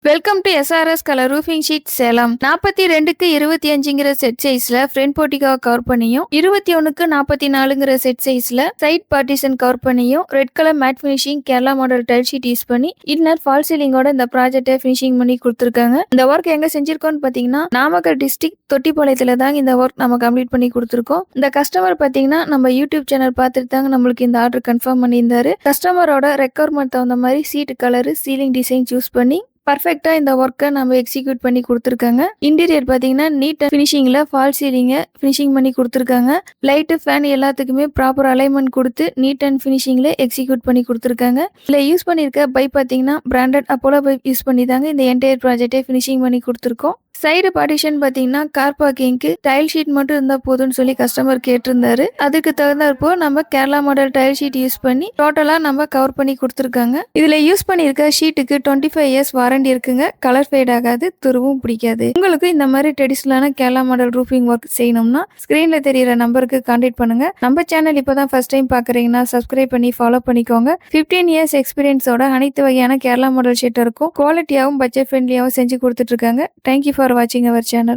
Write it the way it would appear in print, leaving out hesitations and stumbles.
Welcome to SRS colour roofing sheet Salem. 42க்கு 25ங்கிற set சைஸ்ல ஃப்ரண்ட் போர்ட்டிகோ கவர் பண்ணியும், 21க்கு 44ங்கிற செட் சைஸ்ல சைட் பார்ட்டிஷன் கவர் பண்ணியும், red colour matte finishing Kerala model tile sheet use பண்ணி இன்னர் ஃபால் சீலிங்கோட இந்த ப்ராஜெக்டை ஃபினிஷிங் பண்ணி கொடுத்துருக்காங்க. இந்த ஒர்க் எங்க செஞ்சிருக்கோம்னு பாத்தீங்கன்னா, நாமக்கல் டிஸ்ட்ரிக்ட் தொட்டிப்பாளையத்துல தாங்க இந்த ஒர்க் நம்ம கம்ப்ளீட் பண்ணி கொடுத்துருக்கோம். இந்த கஸ்டமர் பாத்தீங்கன்னா நம்ம யூடியூப் சேனல் பார்த்துட்டு தாங்க நம்மளுக்கு இந்த ஆர்டர் கன்ஃபார்ம் பண்ணியிருந்தாரு. கஸ்டமரோட ரெக்குவயர்மெண்ட் தகுந்த மாதிரி sheet colour, ceiling design choose பண்ணி பர்ஃபெக்டா இந்த ஒர்க்கை நம்ம எக்ஸிக்யூட் பண்ணி கொடுத்துருக்காங்க. இன்டீரியர் பார்த்தீங்கன்னா நீட் ஃபினிஷிங்ல ஃபால் சீலிங்கை ஃபினிஷிங் பண்ணி கொடுத்துருக்காங்க. லைட்டு, ஃபேன் எல்லாத்துக்குமே ப்ராப்பர் அலைன்மெண்ட் கொடுத்து நீட் அண்ட் ஃபினிஷிங்ல எக்ஸிக்யூட் பண்ணி கொடுத்துருக்காங்க. இதில் யூஸ் பண்ணியிருக்க பைப் பார்த்தீங்கன்னா பிராண்டட் அப்போலோ பைப் யூஸ் பண்ணி தாங்க இந்த என்டையர் ப்ராஜெக்டை ஃபினிஷிங் பண்ணி கொடுத்துருக்கோம். சைடு பார்ட்டிஷன் பார்த்தீங்கன்னா கார் பார்க்கிங்க்கு டைல் ஷீட் மட்டும் இருந்தால் போதும்னு சொல்லி கஸ்டமர் கேட்டிருந்தாரு. அதுக்கு தகுந்தாற்போ நம்ம Kerala model tile sheet use பண்ணி டோட்டலாக நம்ம கவர் பண்ணி கொடுத்துருக்காங்க. இதில் யூஸ் பண்ணியிருக்க ஷீட்டுக்கு 25 இயர்ஸ் வாரண்டி இருக்குங்க. கலர் ஃபேட் ஆகாது, துருவும் பிடிக்காது. உங்களுக்கு இந்த மாதிரி ட்ரெடிஷ்னலான கேரளா மாடல் ரூஃபிங் ஒர்க் செய்யணும்னா ஸ்க்ரீனில் தெரியிற நம்பருக்கு கான்டாக்ட் பண்ணுங்க. நம்ம சேனல் இப்போ தான் ஃபர்ஸ்ட் டைம் பார்க்குறீங்கன்னா சப்ஸ்கிரைப் பண்ணி ஃபாலோ பண்ணிக்கோங்க. 15 இயர்ஸ் எக்ஸ்பீரியன்ஸோட அனைத்து வகையான கேரளா மாடல் ஷீட் இருக்கும். குவாலிட்டியாகவும் பட்ஜெட் ஃப்ரெண்ட்லியாகவும் செஞ்சு கொடுத்துட்டு இருக்காங்க. Thank you for watching our channel.